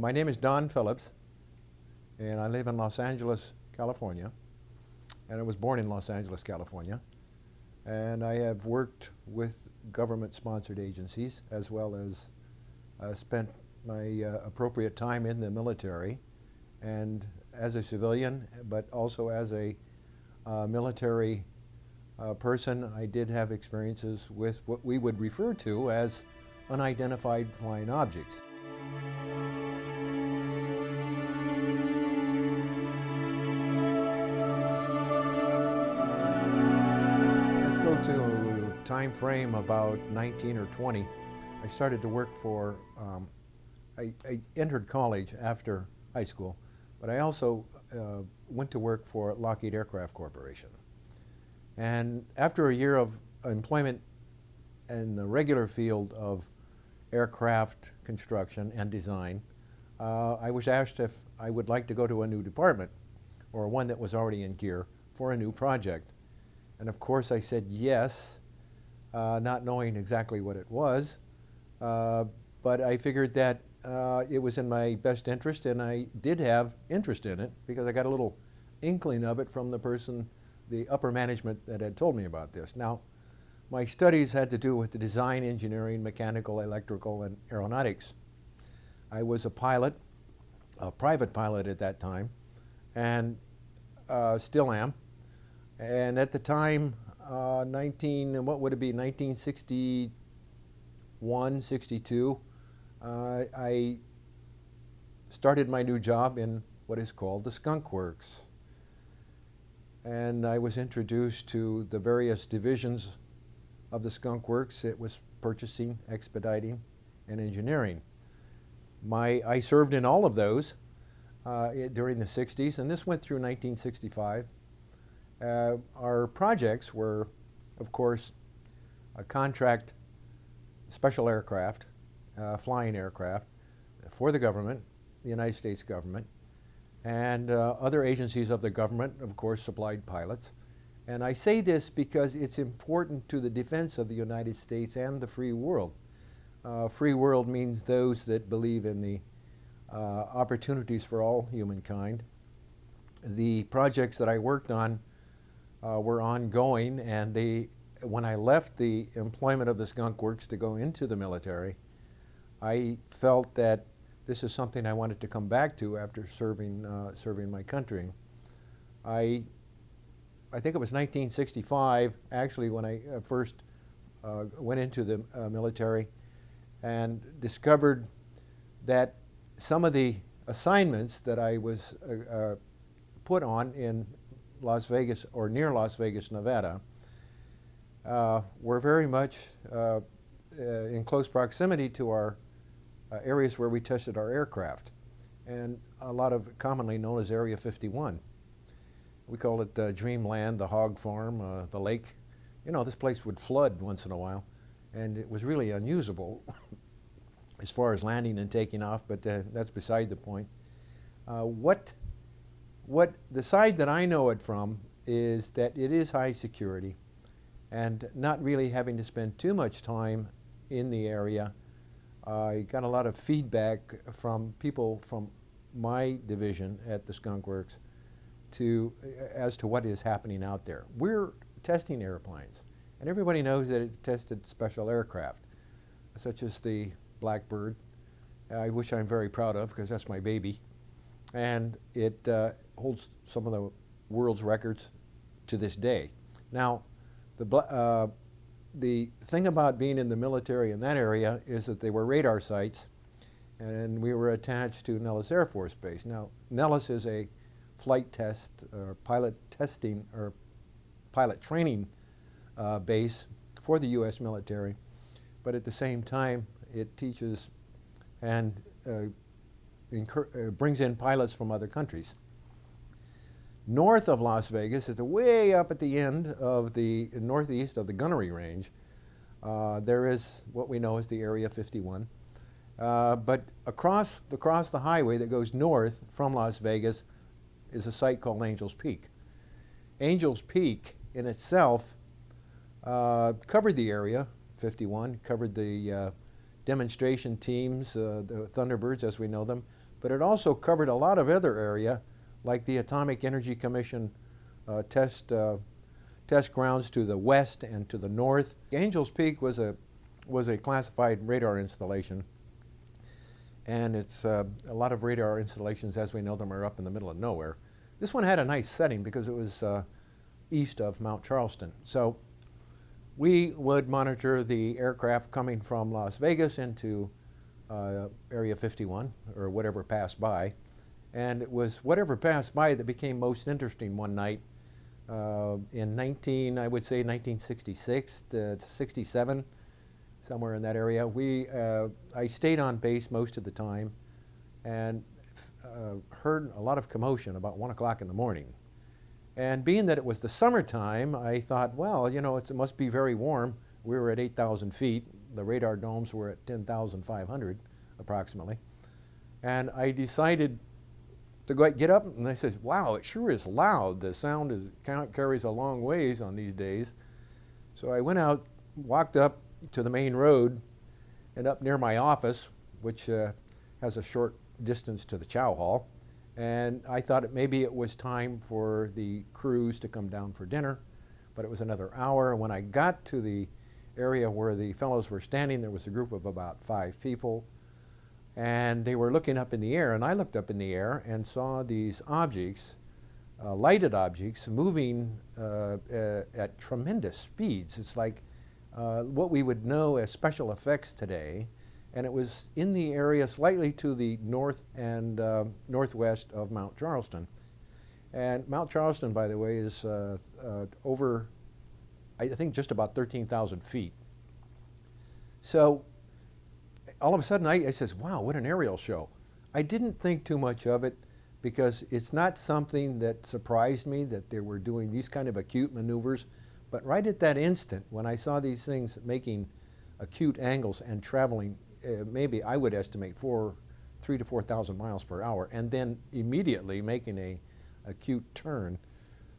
My name is Don Phillips, and I live in Los Angeles, California. And I was born in Los Angeles, California. And I have worked with government-sponsored agencies, as well as spent my appropriate time in the military, and as a civilian, but also as a military person. I did have experiences with what we would refer to as unidentified flying objects. Let's go to a time frame about 19 or 20. I started to work for, I entered college after high school, but I also went to work for Lockheed Aircraft Corporation. And after a year of employment in the regular field of aircraft construction and design, I was asked if I would like to go to a new department, or one that was already in Greer, for a new project. And of course I said yes, not knowing exactly what it was, but I figured that it was in my best interest, and I did have interest in it because I got a little inkling of it from the person, the upper management, that had told me about this. Now, my studies had to do with the design, engineering, mechanical, electrical, and aeronautics. I was a pilot, a private pilot at that time, and still am. And at the time, what would it be, 1961, 62, I started my new job in what is called the Skunk Works. And I was introduced to the various divisions of the Skunk Works. It was purchasing, expediting, and engineering. I served in all of those during the 60s, and this went through 1965. Our projects were, of course, a contract special aircraft, flying aircraft for the government, the United States government, and other agencies of the government, of course, supplied pilots. And I say this because it's important to the defense of the United States and the free world. Free world means those that believe in the opportunities for all humankind. The projects that I worked on were ongoing, and when I left the employment of the Skunk Works to go into the military, I felt that this is something I wanted to come back to after serving my country. I think it was 1965, actually, when I first went into the military and discovered that some of the assignments that I was put on in Las Vegas, or near Las Vegas, Nevada, were very much in close proximity to our areas where we tested our aircraft, and a lot of commonly known as Area 51. We call it Dreamland, the hog farm, the lake. You know, this place would flood once in a while, and it was really unusable as far as landing and taking off, but that's beside the point. What the side that I know it from is that it is high security, and not really having to spend too much time in the area. I got a lot of feedback from people from my division at the Skunk Works as to what is happening out there. We're testing airplanes, and everybody knows that it tested special aircraft, such as the Blackbird, which I'm very proud of because that's my baby, and it holds some of the world's records to this day. Now, the thing about being in the military in that area is that they were radar sites, and we were attached to Nellis Air Force Base. Now, Nellis is a flight test, or pilot testing, or pilot training base for the U.S. military, but at the same time, it teaches and brings in pilots from other countries. North of Las Vegas, way up at the end of the northeast of the gunnery range, there is what we know as the Area 51. But across the highway that goes north from Las Vegas is a site called Angels Peak. Angels Peak in itself covered the Area 51, covered the demonstration teams, the Thunderbirds as we know them, but it also covered a lot of other area, like the Atomic Energy Commission test grounds to the west and to the north. Angels Peak was a classified radar installation, and it's a lot of radar installations as we know them are up in the middle of nowhere. This one had a nice setting because it was east of Mount Charleston. So we would monitor the aircraft coming from Las Vegas into Area 51 or whatever passed by, and it was whatever passed by that became most interesting one night in I would say 1966 to 67, somewhere in that area. I stayed on base most of the time and heard a lot of commotion about 1 o'clock in the morning. And being that it was the summertime, I thought, well, you know, it must be very warm. We were at 8,000 feet. The radar domes were at 10,500 approximately. And I decided to get up, and I said, wow, it sure is loud. The sound carries a long ways on these days. So I went out, walked up to the main road and up near my office, which has a short distance to the chow hall. And I thought maybe it was time for the crews to come down for dinner, but it was another hour. When I got to the area where the fellows were standing, there was a group of about 5 people, and they were looking up in the air, and I looked up in the air and saw these objects, lighted objects, moving at tremendous speeds. It's like what we would know as special effects today, and it was in the area slightly to the north and northwest of Mount Charleston. And Mount Charleston, by the way, is over, I think, just about 13,000 feet. So all of a sudden I says, wow, what an aerial show. I didn't think too much of it because it's not something that surprised me that they were doing these kind of acute maneuvers. But right at that instant, when I saw these things making acute angles and traveling, maybe I would estimate 3,000 to 4,000 miles per hour, and then immediately making a acute turn,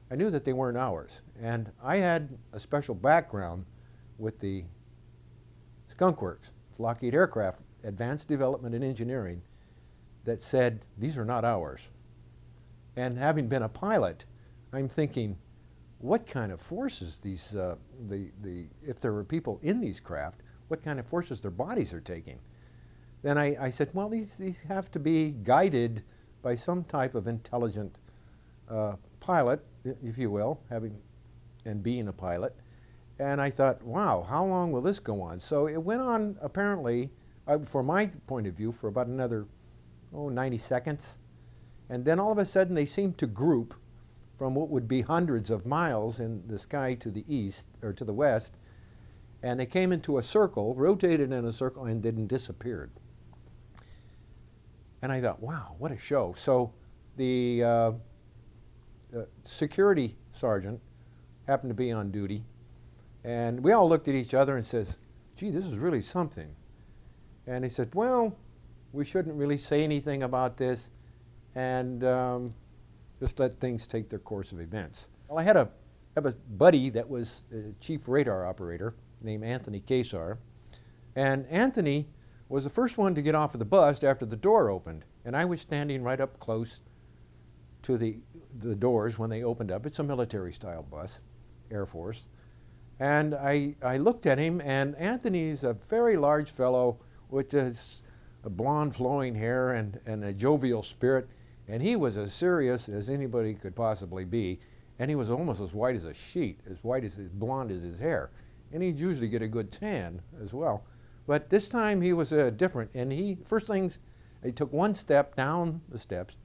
I knew that they weren't ours. And I had a special background with the Skunk Works, Lockheed Aircraft, Advanced Development and Engineering, that said, these are not ours. And having been a pilot, I'm thinking, what kind of forces these, if there were people in these craft, what kind of forces their bodies are taking? Then I said, well, these have to be guided by some type of intelligent pilot, if you will, and being a pilot. And I thought, wow, how long will this go on? So it went on, apparently, from my point of view, for about another 90 seconds. And then all of a sudden they seemed to group from what would be hundreds of miles in the sky to the east, or to the west, and they came into a circle, rotated in a circle, and then disappeared. And I thought, wow, what a show. So the security sergeant happened to be on duty, and we all looked at each other and says, gee, this is really something. And he said, well, we shouldn't really say anything about this, and just let things take their course of events. Well, I have a buddy that was the chief radar operator named Anthony Kesar, and Anthony was the first one to get off of the bus after the door opened, and I was standing right up close to the doors when they opened up. It's a military-style bus, Air Force, and I looked at him, and Anthony's a very large fellow with this blonde flowing hair and a jovial spirit, and he was as serious as anybody could possibly be, and he was almost as white as a sheet, as blonde as his hair, and he'd usually get a good tan as well. But this time he was different, and he took one step down the steps,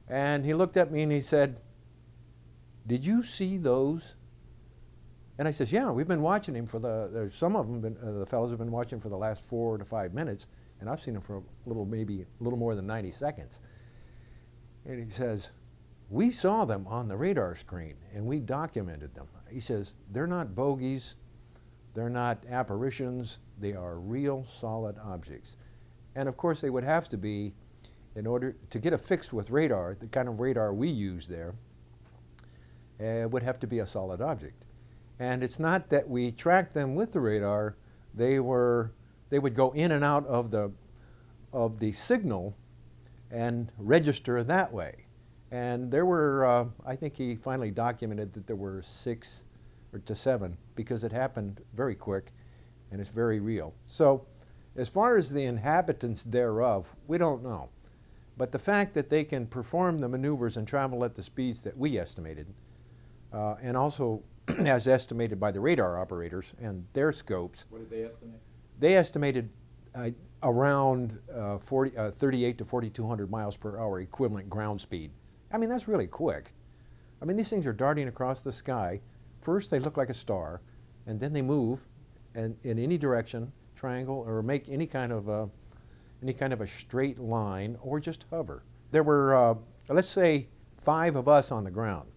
and he looked at me and he said, did you see those? And I says, yeah, we've been watching him some of them, the fellows have been watching for the last 4 to 5 minutes, and I've seen him for maybe a little more than 90 seconds. And he says, we saw them on the radar screen, and we documented them. He says, they're not bogeys, they're not apparitions, they are real solid objects. And of course they would have to be, in order to get affixed with radar, the kind of radar we use there, would have to be a solid object. And it's not that we tracked them with the radar, they would go in and out of the signal, and register that way. And there were, I think he finally documented that there were 6 or to 7, because it happened very quick and it's very real. So as far as the inhabitants thereof, we don't know. But the fact that they can perform the maneuvers and travel at the speeds that we estimated, and also as estimated by the radar operators and their scopes. What did they estimate? They estimated around 38 to 4,200 miles per hour equivalent ground speed. I mean, that's really quick. I mean, these things are darting across the sky. First, they look like a star, and then they move in any direction, triangle, or make any kind of a straight line, or just hover. There were, let's say, 5 of us on the ground.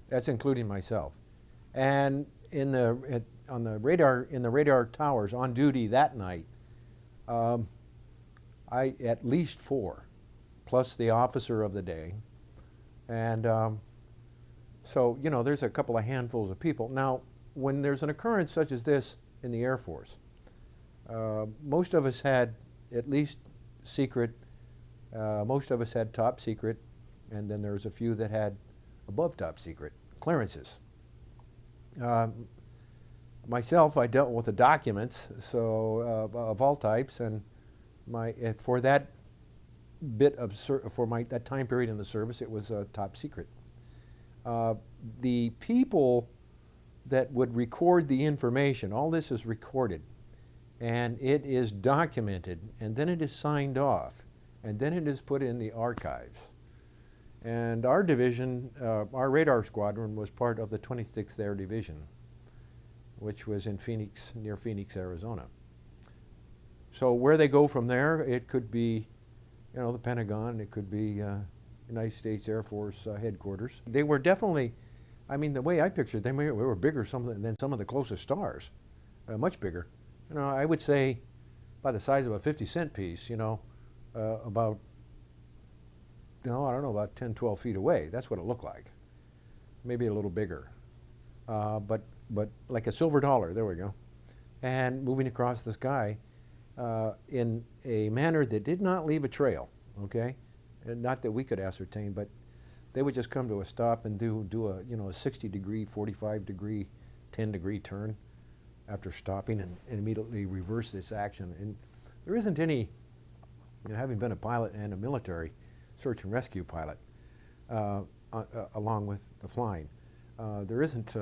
That's including myself. And in the radar towers on duty that night, at least 4, plus the officer of the day. And so, you know, there's a couple of handfuls of people. Now, when there's an occurrence such as this in the Air Force, most of us had at least secret, most of us had top secret, and then there's a few that had above top secret clearances. Myself, I dealt with the documents, so of all types, and for that bit of that time period in the service, it was top secret. The people that would record the information, all this is recorded, and it is documented, and then it is signed off, and then it is put in the archives. And our division, our radar squadron, was part of the 26th Air Division, which was in Phoenix, near Phoenix, Arizona. So where they go from there, it could be, you know, the Pentagon, it could be United States Air Force headquarters. They were definitely, I mean, the way I pictured them, we were bigger than some of the closest stars, much bigger. You know, I would say about the size of a 50-cent piece, you know, about, no, I don't know, about 10, 12 feet away. That's what it looked like. Maybe a little bigger. But like a silver dollar, there we go. And moving across the sky in a manner that did not leave a trail, okay? And not that we could ascertain, but they would just come to a stop and do a, you know, a 60-degree, 45-degree, 10-degree turn after stopping, and immediately reverse this action. And there isn't any, you know, having been a pilot and a military search and rescue pilot, along with the flying, there isn't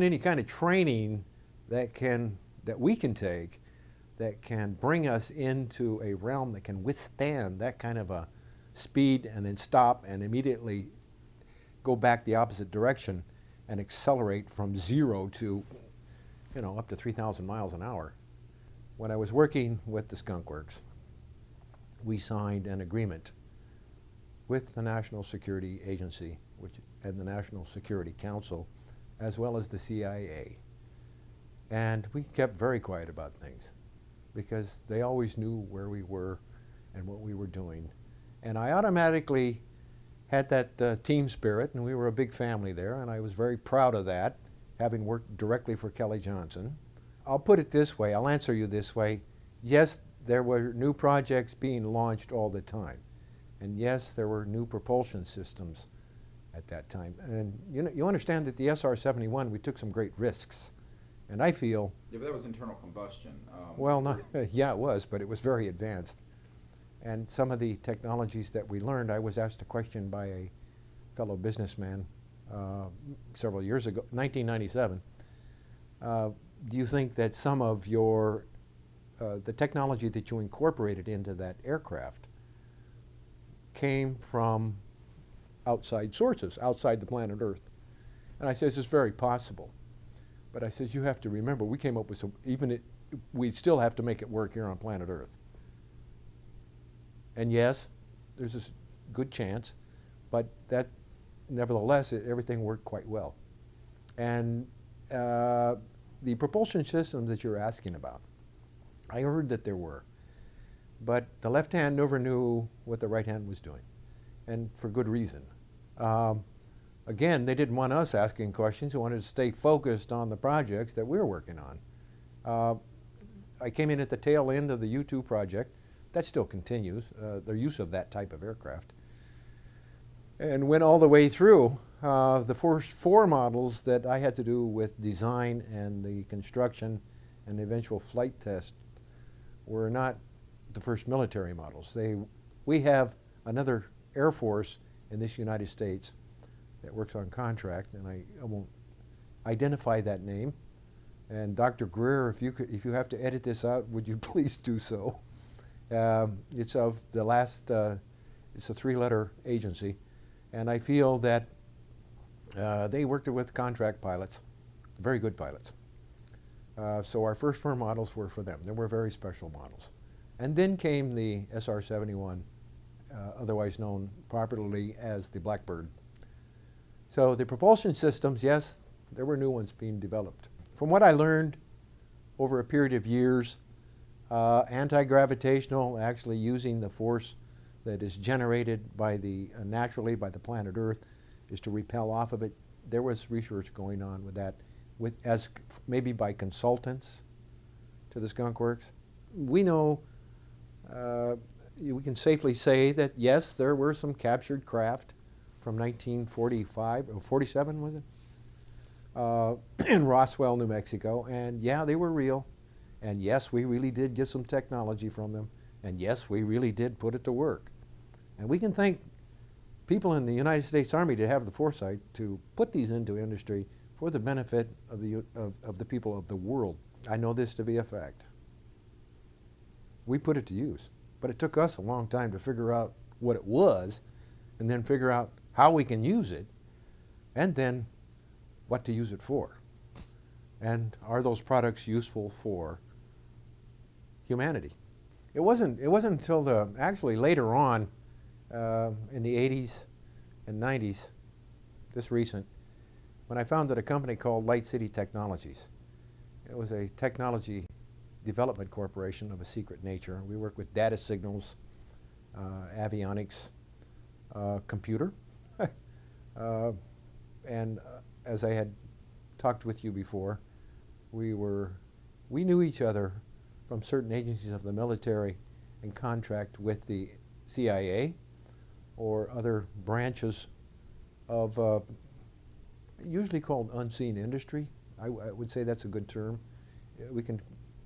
any kind of training that we can take that can bring us into a realm that can withstand that kind of a speed and then stop and immediately go back the opposite direction and accelerate from 0 to, you know, up to 3,000 miles an hour. When I was working with the Skunk Works, we signed an agreement with the National Security Agency and the National Security Council, as well as the CIA. And we kept very quiet about things because they always knew where we were and what we were doing. And I automatically had that team spirit, and we were a big family there, and I was very proud of that, having worked directly for Kelly Johnson. I'll put it this way, I'll answer you this way. Yes, there were new projects being launched all the time. And yes, there were new propulsion systems at that time. And you understand that the SR-71, we took some great risks. And I feel... Yeah, but that was internal combustion. Well, not, yeah, it was, but it was very advanced. And some of the technologies that we learned, I was asked a question by a fellow businessman several years ago, 1997. Do you think that some of your, the technology that you incorporated into that aircraft came from outside sources, outside the planet Earth? And I says, it's very possible. But I says, you have to remember, we came up with some, we still have to make it work here on planet Earth. And yes, there's a good chance, but that, nevertheless, everything worked quite well. And the propulsion system that you're asking about, I heard that there were, but the left hand never knew what the right hand was doing, and for good reason. Again, they didn't want us asking questions. They wanted to stay focused on the projects that we were working on. I came in at the tail end of the U-2 project, that still continues, their use of that type of aircraft. And went all the way through. The first 4 models that I had to do with design and the construction and the eventual flight test were not the first military models. We have another Air Force in this United States that works on contract, and I won't identify that name. And Dr. Greer, if you have to edit this out, would you please do so? It's of the last, it's a 3-letter agency, and I feel that they worked with contract pilots, very good pilots. So our first 4 models were for them. They were very special models. And then came the SR-71, otherwise known popularly as the Blackbird. So the propulsion systems, yes, there were new ones being developed. From what I learned over a period of years, anti-gravitational, actually using the force that is generated by naturally by the planet Earth, is to repel off of it. There was research going on with that, maybe by consultants to the Skunk Works. We know, we can safely say that yes, there were some captured craft from 1945 or 47, was it? In Roswell, New Mexico, and yeah, they were real. And yes, we really did get some technology from them. And yes, we really did put it to work. And we can thank people in the United States Army to have the foresight to put these into industry for the benefit of the people of the world. I know this to be a fact. We put it to use, but it took us a long time to figure out what it was, and then figure out how we can use it, and then what to use it for. And are those products useful for humanity? It wasn't until actually later on in the 80s and 90s, this recent, when I founded a company called Light City Technologies. It was a technology development corporation of a secret nature. We work with data signals, avionics, computer, and as I had talked with you before, we knew each other from certain agencies of the military in contract with the CIA or other branches of usually called unseen industry. I would say that's a good term. We can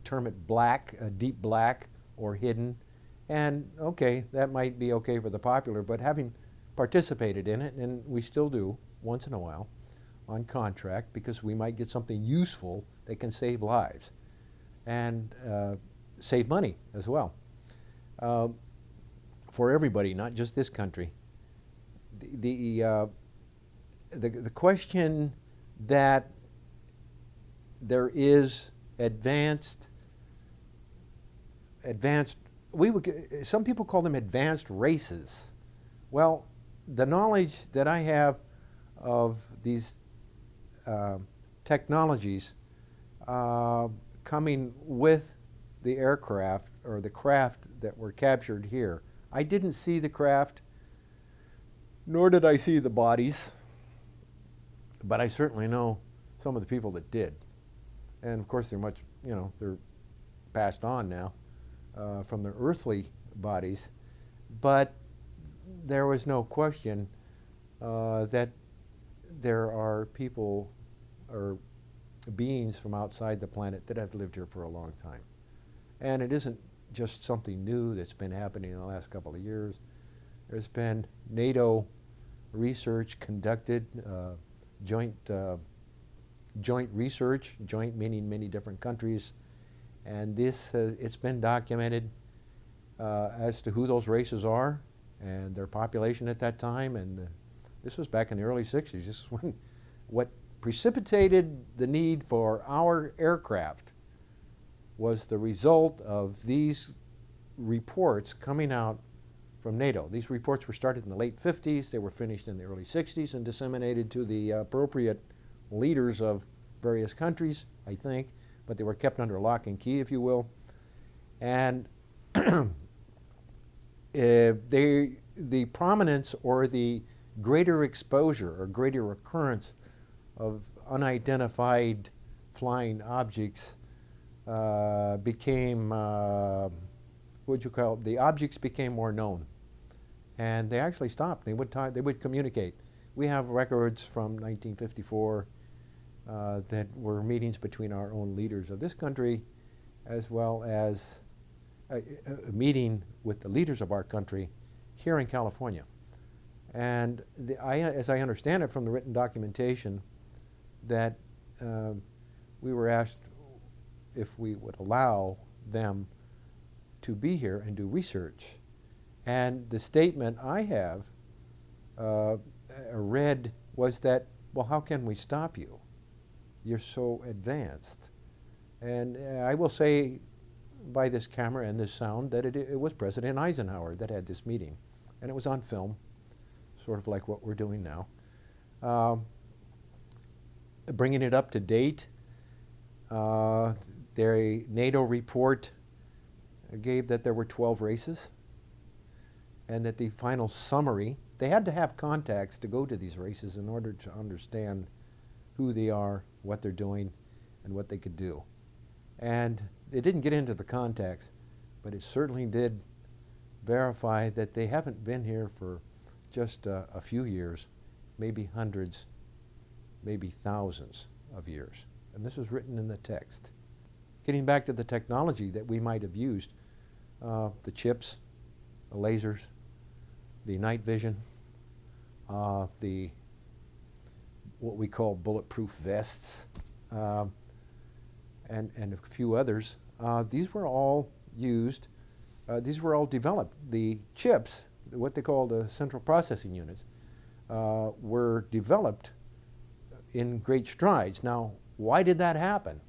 term it black, deep black, or hidden. And okay, that might be okay for the popular, but having participated in it, and we still do once in a while, on contract, because we might get something useful that can save lives and save money as well for everybody, not just this country. The question that there is some people call them advanced races. Well, the knowledge that I have of these technologies coming with the aircraft or the craft that were captured here, I didn't see the craft, nor did I see the bodies, but I certainly know some of the people that did. And of course, they're passed on now from their earthly bodies, but there was no question that there are people or beings from outside the planet that have lived here for a long time. And it isn't just something new that's been happening in the last couple of years. There's been NATO research conducted, joint research, joint meaning many different countries, and it's been documented as to who those races are and their population at that time, and this was back in the early 60s. This is when what precipitated the need for our aircraft was the result of these reports coming out from NATO. These reports were started in the late 50s, they were finished in the early 60s and disseminated to the appropriate leaders of various countries, I think, but they were kept under lock and key, if you will. And the prominence or the greater exposure or greater occurrence of unidentified flying objects became what you call, the objects became more known. And they actually stopped. They would communicate. We have records from 1954 that were meetings between our own leaders of this country, as well as a meeting with the leaders of our country here in California. And as I understand it from the written documentation, that we were asked if we would allow them to be here and do research. And the statement I have read was that, well, how can we stop you? You're so advanced. And I will say by this camera and this sound that it was President Eisenhower that had this meeting. And it was on film, sort of like what we're doing now. Bringing it up to date, their NATO report gave that there were 12 races, and that the final summary, they had to have contacts to go to these races in order to understand who they are, what they're doing, and what they could do. And it didn't get into the contacts, but it certainly did verify that they haven't been here for just a few years, maybe hundreds, maybe thousands of years. And this is written in the text. Getting back to the technology that we might have used, the chips, the lasers, the night vision, the what we call bulletproof vests, and a few others. These were all used, these were all developed. The chips, what they call the central processing units, were developed in great strides. Now, why did that happen?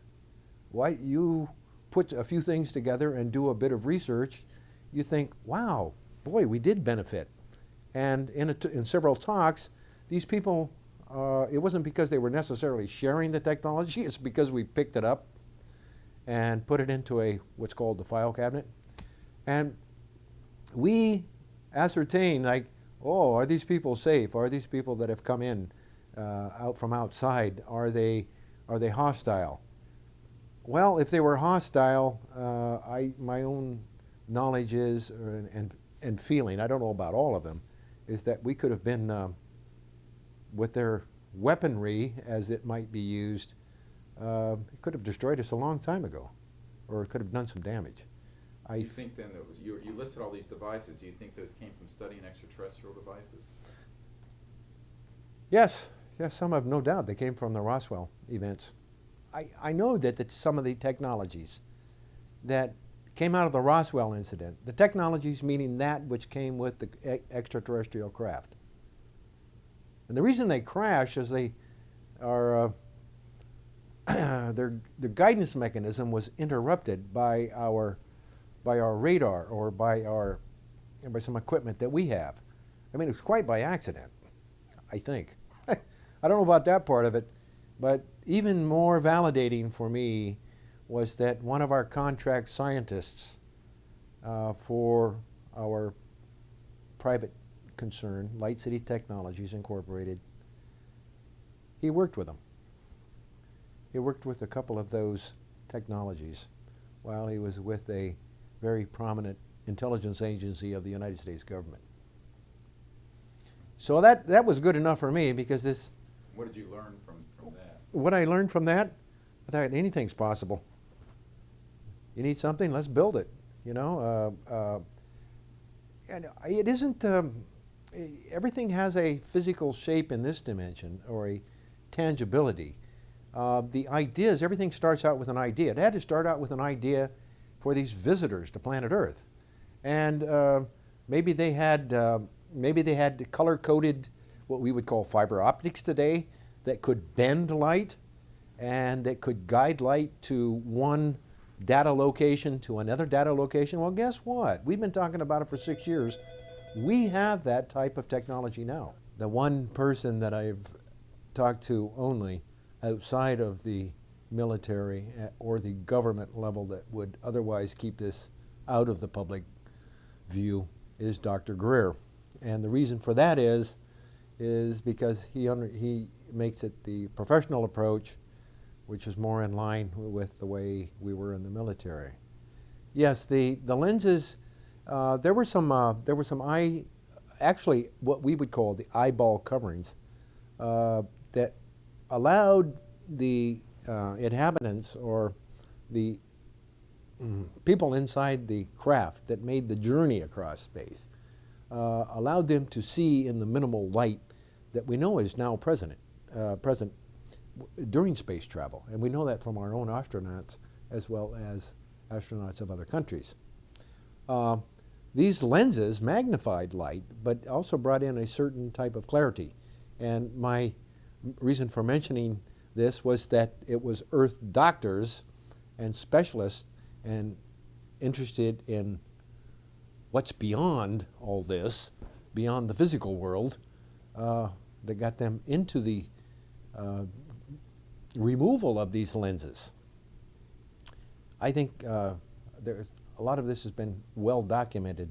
Why you put a few things together and do a bit of research, you think, wow, boy, we did benefit. And in several talks, these people, it wasn't because they were necessarily sharing the technology, it's because we picked it up and put it into what's called the file cabinet. And we ascertain, like, oh, are these people safe? Are these people that have come in out from outside, are they hostile? Well, if they were hostile, my own knowledge is, and feeling, I don't know about all of them, is that we could have been, with their weaponry as it might be used, it could have destroyed us a long time ago, or it could have done some damage. You think then that you listed all these devices, do you think those came from studying extraterrestrial devices? Yes, some have no doubt. They came from the Roswell events. I know that some of the technologies that came out of the Roswell incident, the technologies meaning that which came with the extraterrestrial craft. And the reason they crash is they are, their guidance mechanism was interrupted by our radar or by some equipment that we have. I mean, it was quite by accident, I think. I don't know about that part of it, but even more validating for me was that one of our contract scientists for our private concern, Light City Technologies Incorporated, he worked with them. He worked with a couple of those technologies while he was with a very prominent intelligence agency of the United States government. So that was good enough for me, because this... What did you learn from that? What I learned from that, I thought anything's possible. You need something, let's build it. You know, and it isn't. Everything has a physical shape in this dimension, or a tangibility. The ideas, everything starts out with an idea. It had to start out with an idea for these visitors to planet Earth, and maybe they had color-coded what we would call fiber optics today that could bend light and that could guide light to one data location to another data location. Well, guess what? We've been talking about it for 6 years. We have that type of technology now. The one person that I've talked to only outside of the military or the government level that would otherwise keep this out of the public view is Dr. Greer. And the reason for that is because he makes it the professional approach, which is more in line with the way we were in the military. Yes, the lenses, Actually, what we would call the eyeball coverings that allowed the inhabitants or the people inside the craft that made the journey across space, allowed them to see in the minimal light that we know is now present during space travel. And we know that from our own astronauts as well as astronauts of other countries. These lenses magnified light, but also brought in a certain type of clarity. And my reason for mentioning this was that it was Earth doctors and specialists and interested in what's beyond all this, beyond the physical world, that got them into the removal of these lenses. I think there's a lot of this has been well documented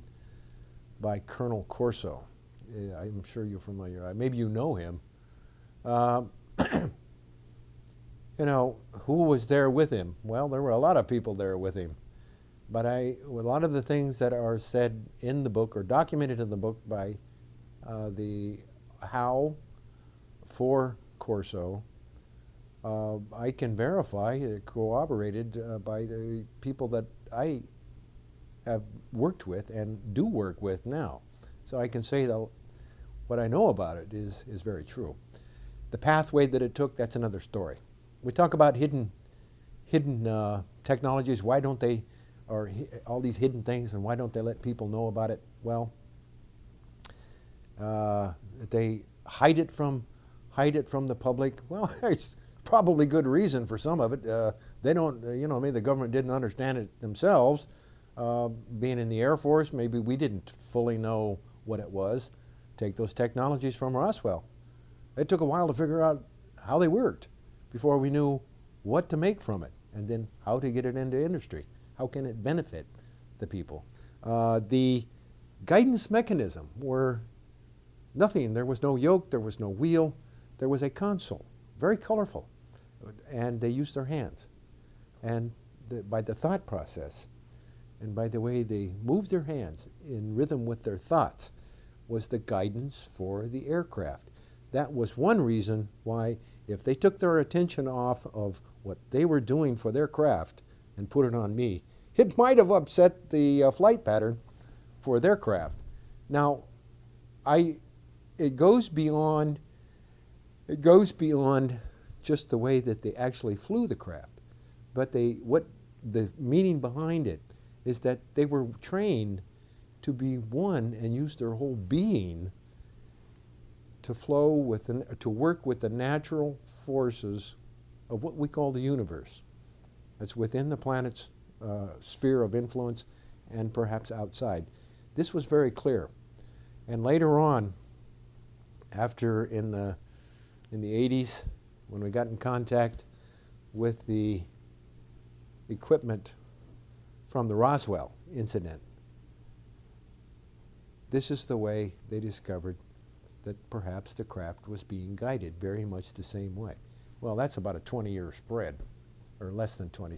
by Colonel Corso. I'm sure you're familiar. Maybe you know him. You know, who was there with him? Well, there were a lot of people there with him. But a lot of the things that are said in the book or documented in the book by the How for Corso, I can verify, corroborated by the people that I have worked with and do work with now. So I can say that what I know about it is very true. The pathway that it took, that's another story. We talk about hidden technologies. Why don't they, or all these hidden things, and why don't they let people know about it? Well, they hide it from the public. Well, it's probably good reason for some of it. They don't, maybe the government didn't understand it themselves. Being in the Air Force, maybe we didn't fully know what it was. Take those technologies from Roswell. It took a while to figure out how they worked before we knew what to make from it, and then how to get it into industry. How can it benefit the people? The guidance mechanism were nothing. There was no yoke, there was no wheel, there was a console, very colorful, and they used their hands. And by the thought process, and by the way they moved their hands in rhythm with their thoughts, was the guidance for the aircraft. That was one reason why, if they took their attention off of what they were doing for their craft and put it on me, it might have upset the flight pattern for their craft. Now, it goes beyond just the way that they actually flew the craft, but what the meaning behind it is that they were trained to be one and use their whole being to flow to work with the natural forces of what we call the universe. That's within the planet's sphere of influence and perhaps outside. This was very clear. And later on, after in the 80s, when we got in contact with the equipment from the Roswell incident, this is the way they discovered that perhaps the craft was being guided very much the same way. Well, that's about a 20-year spread, or less than 20.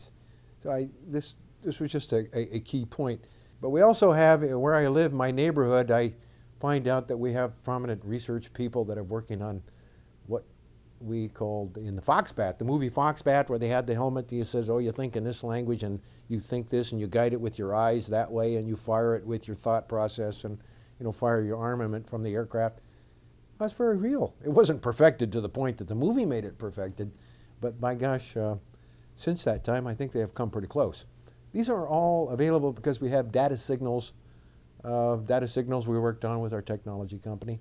So this was just a key point. But we also have, where I live, my neighborhood, I find out that we have prominent research people that are working on what we called in the Foxbat, the movie Foxbat, where they had the helmet that says, oh, you think in this language and you think this and you guide it with your eyes that way and you fire it with your thought process and fire your armament from the aircraft. That's very real. It wasn't perfected to the point that the movie made it perfected, but my gosh, since that time, I think they have come pretty close. These are all available because we have data signals we worked on with our technology company.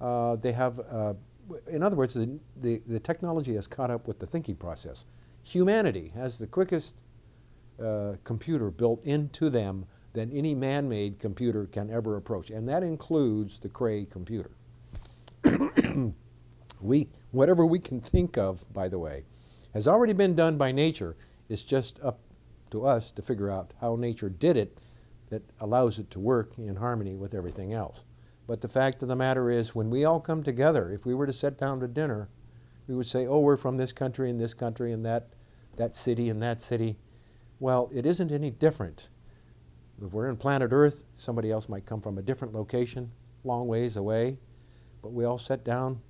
They have, in other words, the technology has caught up with the thinking process. Humanity has the quickest computer built into them than any man-made computer can ever approach, and that includes the Cray computer. Whatever we can think of, by the way, has already been done by nature. It's just up to us to figure out how nature did it that allows it to work in harmony with everything else. But the fact of the matter is, when we all come together, if we were to sit down to dinner, we would say, oh, we're from this country and that city and that city. Well, it isn't any different If we're in planet Earth, somebody else might come from a different location, long ways away, but we all sit down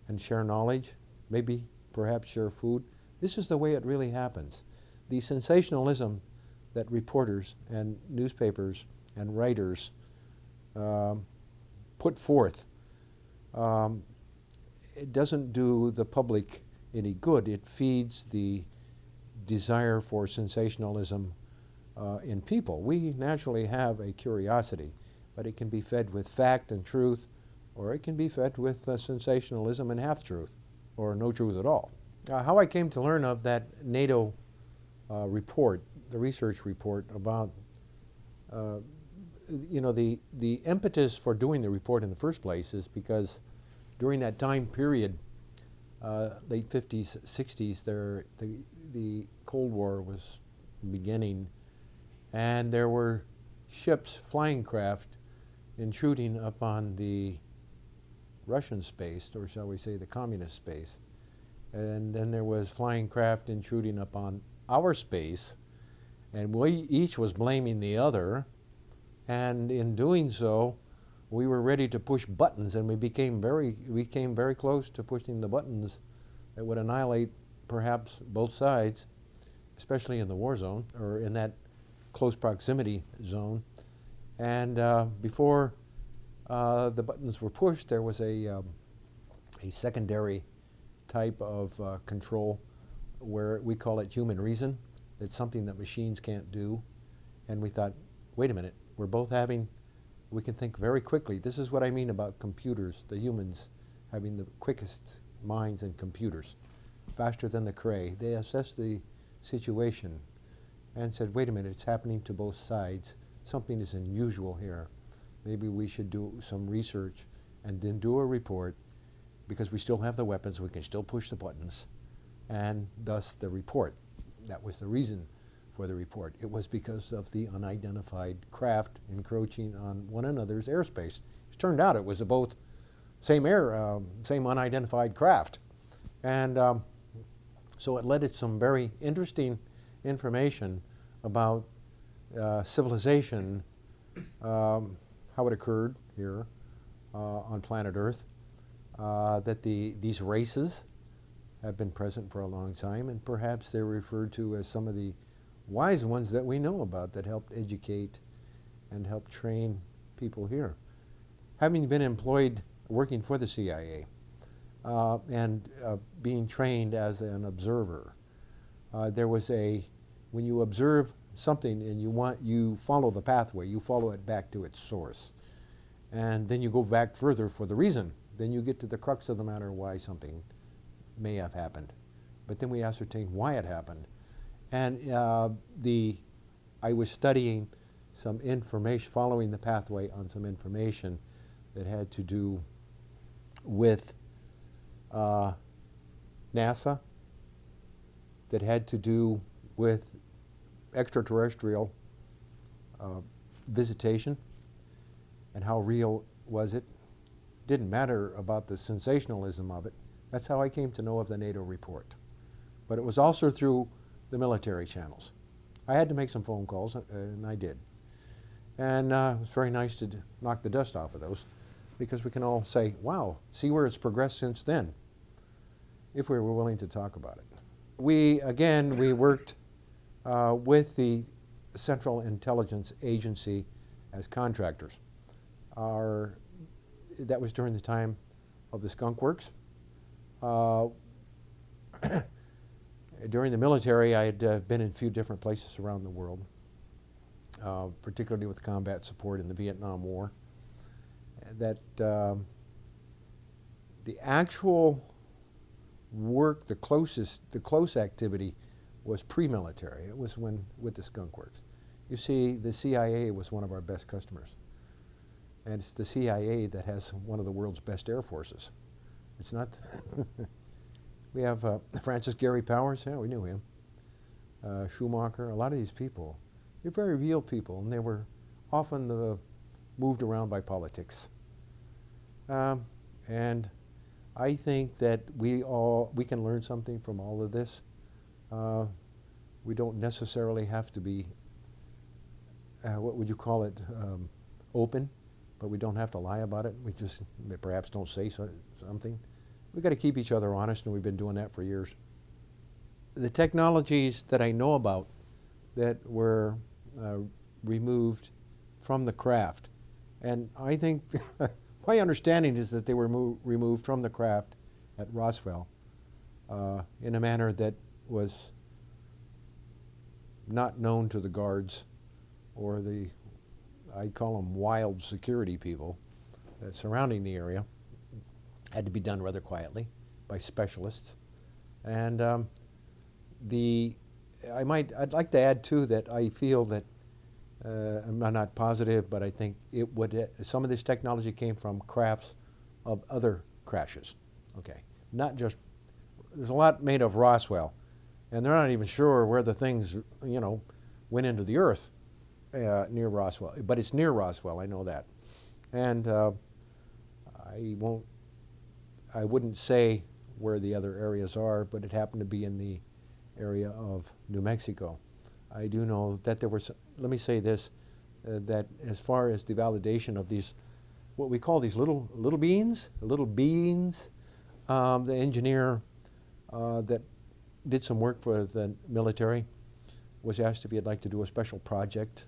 and share knowledge, maybe perhaps share food. This is the way it really happens. The sensationalism that reporters and newspapers and writers put forth, it doesn't do the public any good. It feeds the desire for sensationalism in people. We naturally have a curiosity, but it can be fed with fact and truth, or it can be fed with sensationalism and half-truth, or no truth at all. How I came to learn of that NATO report, the research report about, the impetus for doing the report in the first place is because during that time period, late 50s, 60s, the Cold War was beginning, and there were ships, flying craft, intruding upon the Russian space, or shall we say the communist space. And then there was flying craft intruding upon our space, and we each was blaming the other, and in doing so, we were ready to push buttons, and we came very close to pushing the buttons that would annihilate perhaps both sides, especially in the war zone, or in that close proximity zone. And before the buttons were pushed, there was a secondary type of control where we call it human reason. It's something that machines can't do. And we thought, wait a minute, we can think very quickly. This is what I mean about computers, the humans having the quickest minds in computers, faster than the Cray. They assessed the situation and said, wait a minute, it's happening to both sides. Something is unusual here. Maybe we should do some research and then do a report, because we still have the weapons, we can still push the buttons, and thus the report. That was the reason for the report. It was because of the unidentified craft encroaching on one another's airspace. It turned out it was both same unidentified craft. And so it led to some very interesting information about civilization, how it occurred here on planet Earth, that these races have been present for a long time, and perhaps they're referred to as some of the wise ones that we know about that helped educate and help train people here. Having been employed working for the CIA and being trained as an observer, there was when you observe something and you follow the pathway, you follow it back to its source. And then you go back further for the reason. Then you get to the crux of the matter, why something may have happened. But then we ascertain why it happened. And I was studying some information, following the pathway on some information that had to do with NASA, that had to do with extraterrestrial visitation, and how real was it. Didn't matter about the sensationalism of it. That's how I came to know of the NATO report. But it was also through the military channels. I had to make some phone calls, and I did. And it was very nice to knock the dust off of those, because we can all say, wow, see where it's progressed since then, if we were willing to talk about it. We worked with the Central Intelligence Agency as contractors. That was during the time of the Skunk Works. During the military, I had been in a few different places around the world, particularly with combat support in the Vietnam War. The actual work, the close activity was pre-military. It was with the Skunk Works. You see, the CIA was one of our best customers. And it's the CIA that has one of the world's best air forces. It's not, we have Francis Gary Powers, yeah, we knew him. Schumacher, a lot of these people, they're very real people, and they were often moved around by politics. And I think that we can learn something from all of this. We don't necessarily have to be what would you call it, open, but we don't have to lie about it. We just perhaps don't say something. We've got to keep each other honest, and we've been doing that for years. The technologies that I know about that were removed from the craft, and I think my understanding is that they were removed from the craft at Roswell in a manner that was not known to the guards or the, I call them wild security people surrounding the area. Had to be done rather quietly by specialists. And I'd like to add too that I feel that, I'm not positive, but I think it would, some of this technology came from crafts of other crashes. Okay, not just, there's a lot made of Roswell, and they're not even sure where the things, you know, went into the earth near Roswell, but it's near Roswell, I know that. And I wouldn't say where the other areas are, but it happened to be in the area of New Mexico. I do know that there was, let me say this, that as far as the validation of these, what we call these little beings, the engineer that did some work for the military was asked if he'd like to do a special project,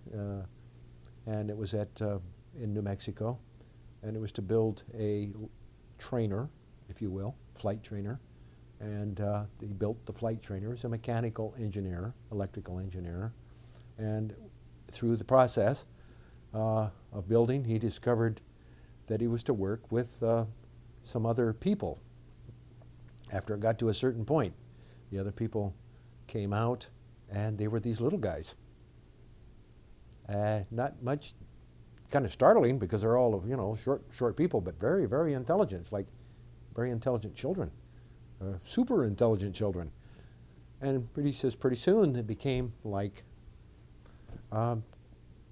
and it was in New Mexico, and it was to build a trainer, if you will, flight trainer, and he built the flight trainer as a mechanical engineer, electrical engineer, and through the process of building, he discovered that he was to work with some other people. After it got to a certain point, the other people came out, and they were these little guys. Not much, kind of startling because they're all, you know, short people, but very, very intelligent. It's like very intelligent children, super intelligent children. And pretty soon it became like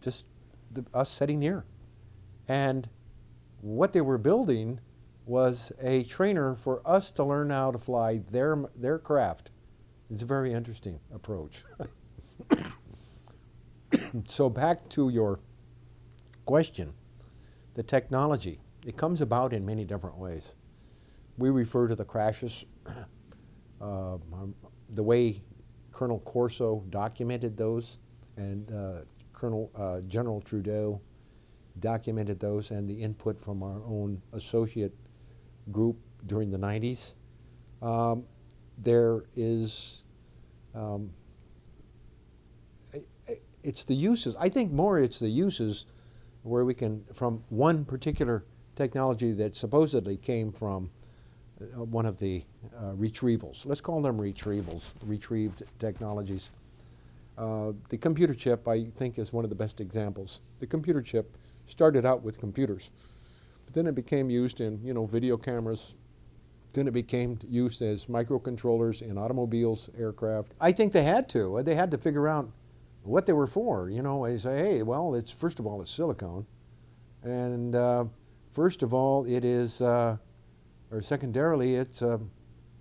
just us sitting here. And what they were building was a trainer for us to learn how to fly their craft. It's a very interesting approach. So back to your question, the technology, it comes about in many different ways. We refer to the crashes, the way Colonel Corso documented those, and General Trudeau documented those, and the input from our own associate group during the 90s. There is, it's the uses, I think more it's the uses where we can, from one particular technology that supposedly came from one of the retrievals. Let's call them retrievals, retrieved technologies. The computer chip, I think, is one of the best examples. The computer chip started out with computers, but then it became used in, you know, video cameras. Then it became used as microcontrollers in automobiles, aircraft. I think they had to. They had to figure out what they were for. You know, they say, hey, well, it's first of all, it's silicone, and first of all, it is, or secondarily, it's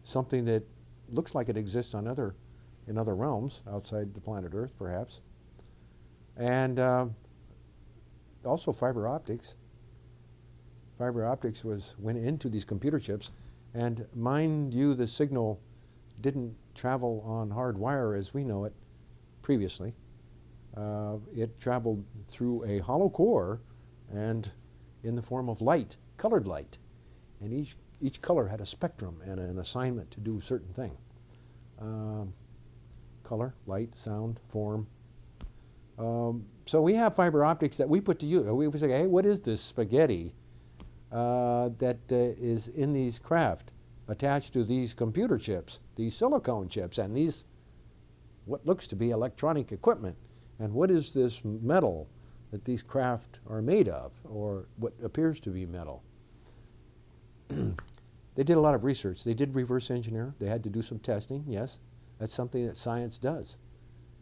something that looks like it exists on in other realms outside the planet Earth, perhaps, and also fiber optics. Fiber optics went into these computer chips, and mind you, the signal didn't travel on hard wire as we know it previously. It traveled through a hollow core and in the form of light, colored light. And each color had a spectrum and an assignment to do a certain thing. Color, light, sound, form. So we have fiber optics that we put to use. We say, hey, what is this spaghetti that is in these craft attached to these computer chips, these silicone chips, and these what looks to be electronic equipment? And what is this metal that these craft are made of, or what appears to be metal? They did a lot of research. They did reverse engineer. They had to do some testing, yes. That's something that science does,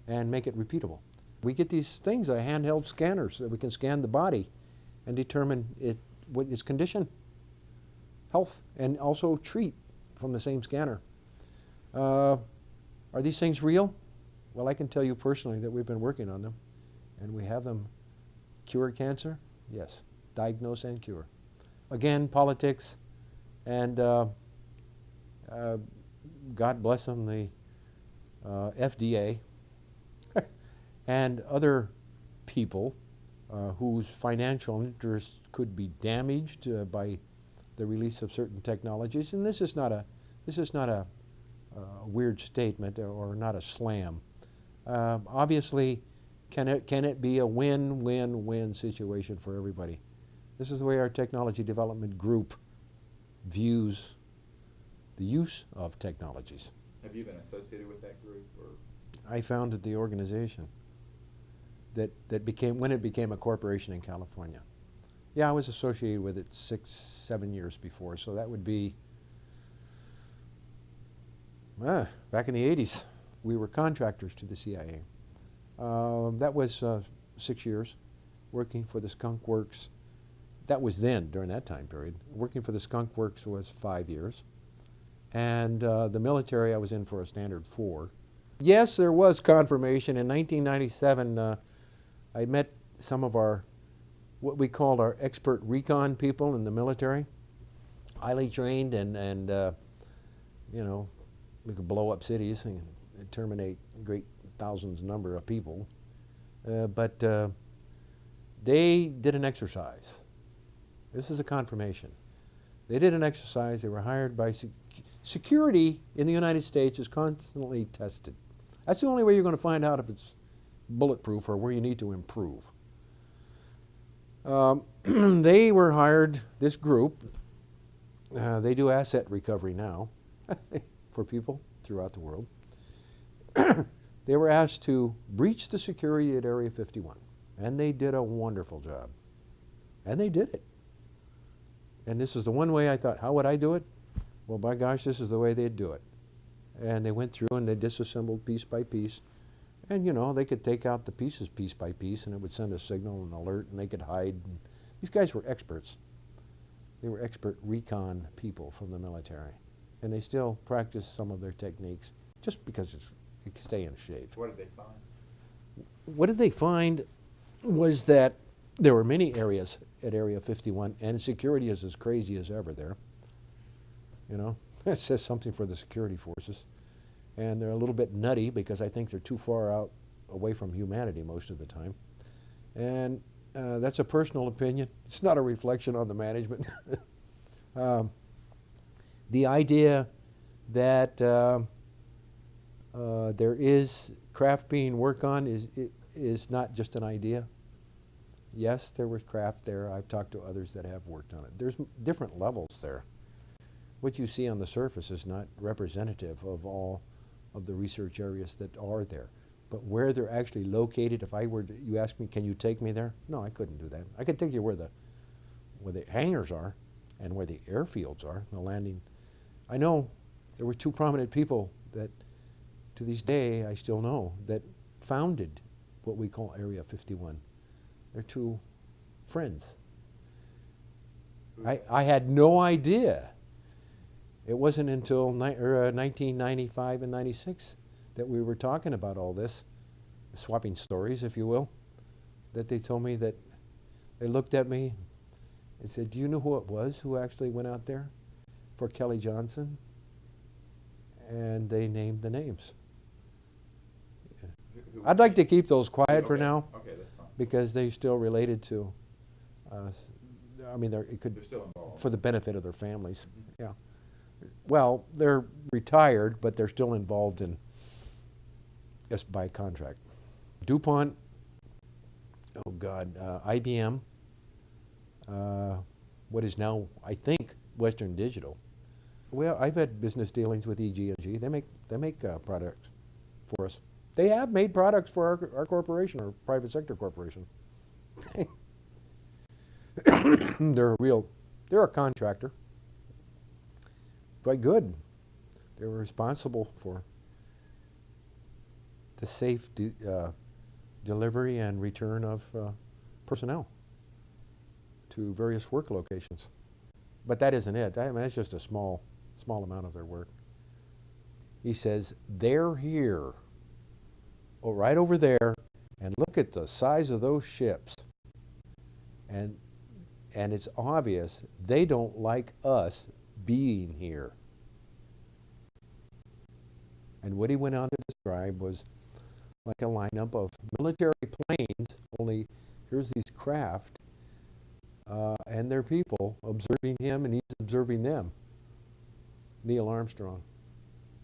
and make it repeatable. We get these things, handheld scanners, that we can scan the body and determine what its condition, health, and also treat from the same scanner. Are these things real? Well, I can tell you personally that we've been working on them, And we have them cure cancer? Yes. Diagnose and cure. Again, politics, and God bless them, the FDA and other people whose financial interests could be damaged by the release of certain technologies. And this is not a weird statement or not a slam. Obviously, can it be a win-win-win situation for everybody? This is the way our technology development group views the use of technologies. Have you been associated with that group, or? I founded the organization that became, when it became a corporation in California. Yeah, I was associated with it 6-7 years before, so that would be back in the 80s. We were contractors to the CIA. That was 6 years working for the Skunk Works. That was then, during that time period. Working for the Skunk Works was 5 years. And the military, I was in for a standard 4. Yes, there was confirmation. In 1997, I met some of what we called our expert recon people in the military. Highly trained and you know, we could blow up cities and terminate great thousands number of people. But they did an exercise. This is a confirmation. They did an exercise. They were hired by security in the United States is constantly tested. That's the only way you're going to find out if it's bulletproof or where you need to improve. They were hired, this group, they do asset recovery now for people throughout the world. They were asked to breach the security at Area 51, and they did a wonderful job. And they did it. And this is the one way I thought, how would I do it? Well, by gosh, this is the way they'd do it. And they went through and they disassembled piece by piece. And, you know, they could take out the pieces piece by piece and it would send a signal, an alert, and they could hide. These guys were experts. They were expert recon people from the military. And they still practice some of their techniques just because it could stay in shape. What did they find? What did they find was that there were many areas at Area 51, and security is as crazy as ever there. You know, that says something for the security forces. And they're a little bit nutty because I think they're too far out away from humanity most of the time. And that's a personal opinion. It's not a reflection on the management. The idea that there is craft being worked on is not just an idea. Yes, there was craft there. I've talked to others that have worked on it. There's different levels there. What you see on the surface is not representative of all of the research areas that are there. But where they're actually located, if I were to, you ask me, can you take me there? No, I couldn't do that. I could take you where the hangars are and where the airfields are, the landing. I know there were 2 prominent people that, to this day, I still know, that founded what we call Area 51. They're 2 friends. I had no idea. It wasn't until 1995 and 96 that we were talking about all this, swapping stories, if you will, that they told me that they looked at me and said, do you know who it was who actually went out there for Kelly Johnson? And they named the names. I'd like to keep those quiet for now. Okay, that's fine. Because they still related to, I mean, they're still involved. for the benefit of their families. Mm-hmm. Yeah. Well, they're retired, but they're still involved in, just by contract. DuPont, oh God, IBM, what is now, I think, Western Digital. Well, I've had business dealings with EG&G. They make products for us. They have made products for our corporation, our private sector corporation. They're a contractor. Quite good. They were responsible for the safe delivery and return of personnel to various work locations. But that isn't it. I mean, that's just a small amount of their work. He says, they're here, right over there And look at the size of those ships. And it's obvious they don't like us being here. And what he went on to describe was like a lineup of military planes, only here's these craft and their people observing him, and he's observing them. Neil Armstrong.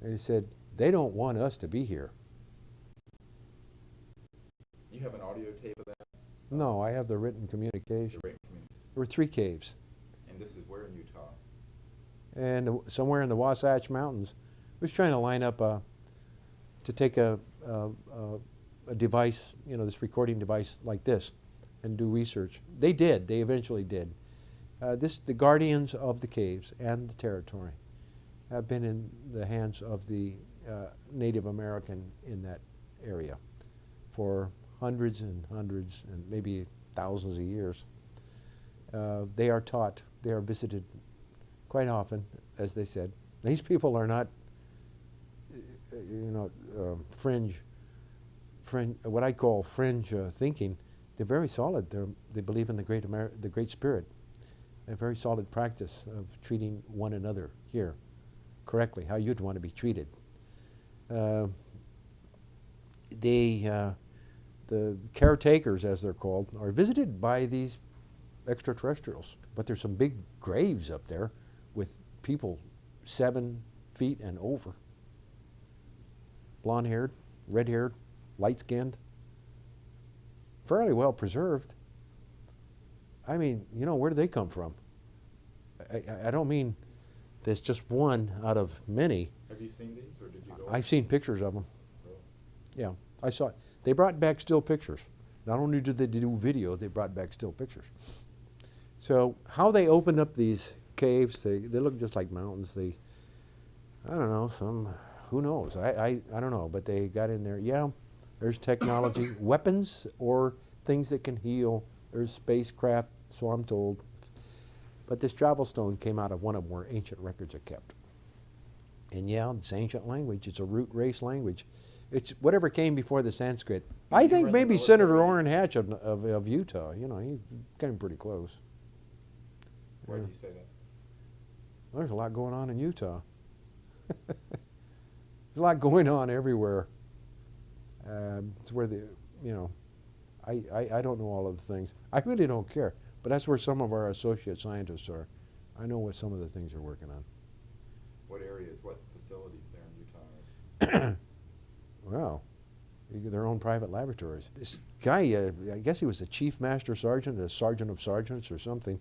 And he said, they don't want us to be here. You have an audio tape of that? No, I have the written communication. The written communication. There were 3 caves. And this is where in Utah? And somewhere in the Wasatch Mountains. I was trying to line up to take a device, you know, this recording device like this, and do research. They did. They eventually did. The guardians of the caves and the territory have been in the hands of the Native American in that area for hundreds and hundreds and maybe thousands of years. They are taught, they are visited quite often, as they said. These people are not, fringe, what I call fringe thinking. They're very solid. They believe in the Great Spirit, a very solid practice of treating one another here correctly, how you'd want to be treated. The caretakers, as they're called, are visited by these extraterrestrials. But there's some big graves up there with people 7 feet and over. Blonde-haired, red-haired, light-skinned, fairly well preserved. I mean, you know, where do they come from? I don't mean there's just one out of many. Have you seen these, or did you go? I've seen pictures of them. Really? Yeah, I saw it. They brought back still pictures. Not only did they do video, they brought back still pictures. So how they opened up these caves, they look just like mountains. I don't know, who knows? I don't know, but they got in there. Yeah, there's technology, weapons or things that can heal. There's spacecraft, so I'm told. But this travel stone came out of one of them where ancient records are kept. And yeah, it's ancient language. It's a root race language. It's whatever came before the Sanskrit. I think maybe Senator Orrin Hatch of Utah, you know, he came pretty close. Why did you say that? Well, there's a lot going on in Utah. There's a lot going on everywhere. It's where I don't know all of the things. I really don't care. But that's where some of our associate scientists are. I know what some of the things they're working on. What areas, what facilities there in Utah? Well, their own private laboratories. This guy, I guess he was the chief master sergeant, the sergeant of sergeants or something.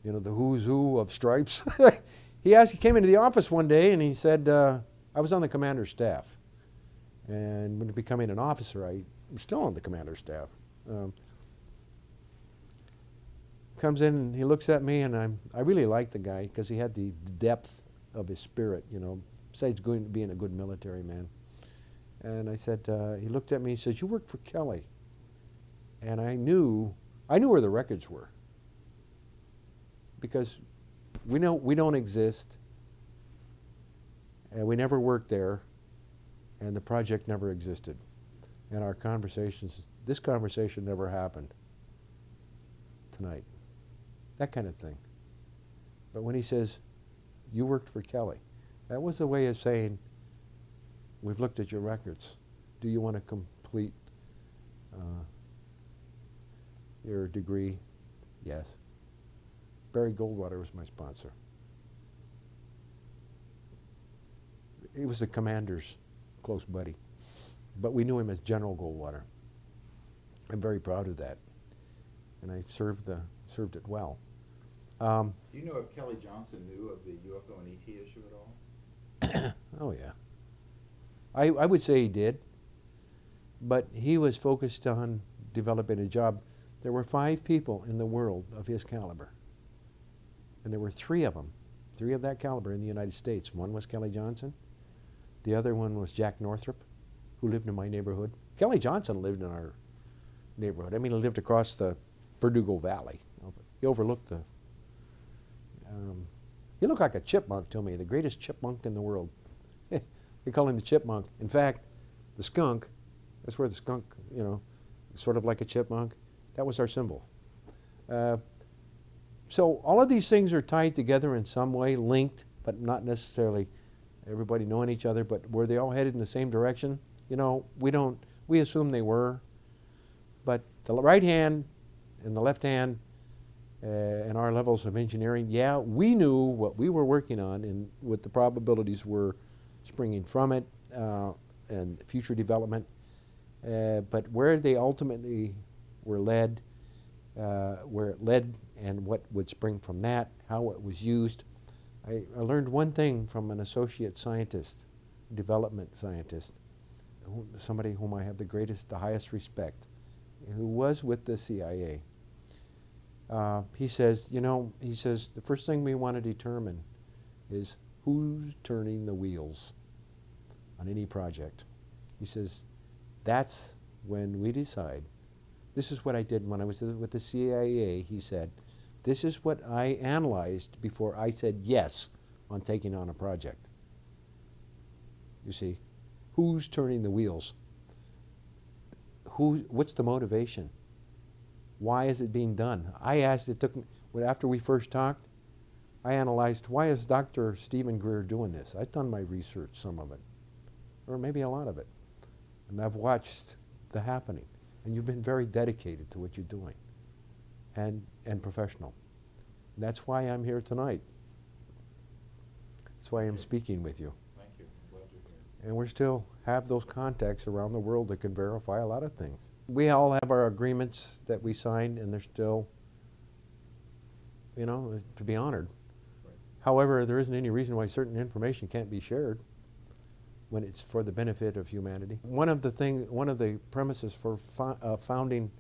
You know, the who's who of stripes. He came into the office one day and he said, I was on the commander's staff. And when becoming an officer, I'm still on the commander's staff. Comes in and he looks at me, and I really liked the guy because he had the depth of his spirit, you know, besides being a good military man. And I said, he looked at me, he says, you work for Kelly. And I knew where the records were. Because we don't exist, and we never worked there, and the project never existed. And our conversations, this conversation never happened tonight. That kind of thing. But when he says, you worked for Kelly, that was a way of saying, we've looked at your records. Do you want to complete your degree? Yes. Barry Goldwater was my sponsor. He was the commander's close buddy. But we knew him as General Goldwater. I'm very proud of that. And I served it well. Do you know if Kelly Johnson knew of the UFO and ET issue at all? Oh, yeah. I would say he did. But he was focused on developing a job. There were 5 people in the world of his caliber. And there were 3 of them, 3 of that caliber in the United States. One was Kelly Johnson. The other one was Jack Northrop, who lived in my neighborhood. Kelly Johnson lived in our neighborhood. I mean, he lived across the Verdugo Valley. He overlooked the... he looked like a chipmunk to me, the greatest chipmunk in the world. They call him the chipmunk. In fact, the skunk, that's where the skunk, you know, sort of like a chipmunk. That was our symbol. So all of these things are tied together in some way, linked, but not necessarily everybody knowing each other, but were they all headed in the same direction? You know, we assume they were, but the right hand and the left hand and our levels of engineering, yeah, we knew what we were working on and what the probabilities were springing from it and future development, but where they ultimately were led, where it led and what would spring from that, how it was used. I learned one thing from an associate scientist, development scientist, somebody whom I have the highest respect, who was with the CIA. He says, the first thing we want to determine is who's turning the wheels on any project. He says, that's when we decide. This is what I did when I was with the CIA, he said. This is what I analyzed before I said yes on taking on a project. You see, who's turning the wheels? What's the motivation? Why is it being done? I asked, after we first talked, I analyzed, why is Dr. Stephen Greer doing this? I've done my research, some of it, or maybe a lot of it. And I've watched the happening. And you've been very dedicated to what you're doing and professional. And that's why I'm here tonight. That's why I'm speaking with you. Thank you. I'm glad you're here. And we still have those contacts around the world that can verify a lot of things. We all have our agreements that we signed, and they're still, to be honored. Right. However, there isn't any reason why certain information can't be shared when it's for the benefit of humanity. One of the premises for founding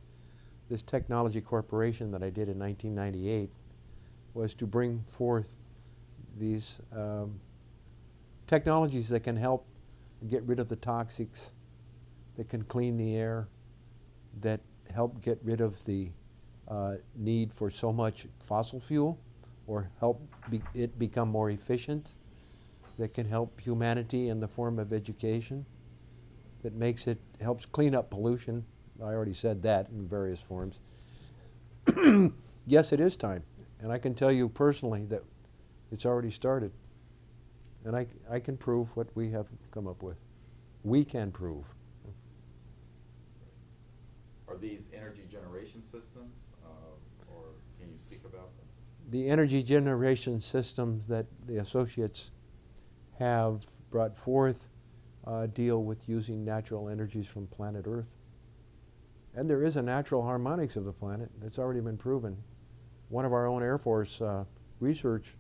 this technology corporation that I did in 1998 was to bring forth these technologies that can help get rid of the toxics, that can clean the air, that help get rid of the need for so much fossil fuel, or help it become more efficient, that can help humanity in the form of education, that helps clean up pollution. I already said that in various forms. Yes, it is time. And I can tell you personally that it's already started. And I can prove what we have come up with. We can prove. Are these energy generation systems, or can you speak about them? The energy generation systems that the associates have brought forth deal with using natural energies from planet Earth. And there is a natural harmonics of the planet. It's already been proven. One of our own Air Force research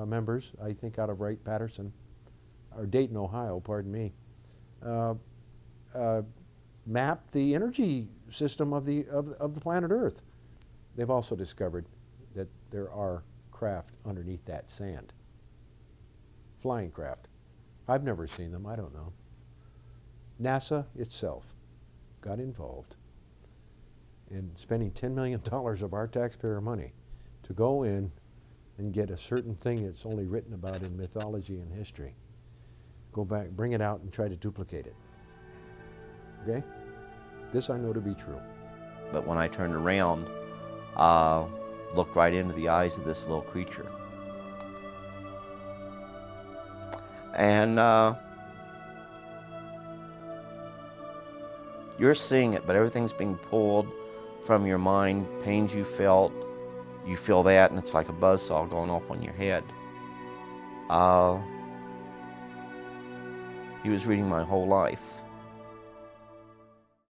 members, I think out of Wright-Patterson, or Dayton, Ohio, pardon me, mapped the energy system of the planet Earth. They've also discovered that there are craft underneath that sand. Flying craft. I've never seen them, I don't know. NASA itself got involved in spending $10 million of our taxpayer money to go in and get a certain thing that's only written about in mythology and history. Go back, bring it out and try to duplicate it. Okay? This I know to be true. But when I turned around, looked right into the eyes of this little creature. And you're seeing it, but everything's being pulled from your mind. Pains you felt, you feel that, and it's like a buzzsaw going off on your head. He was reading my whole life.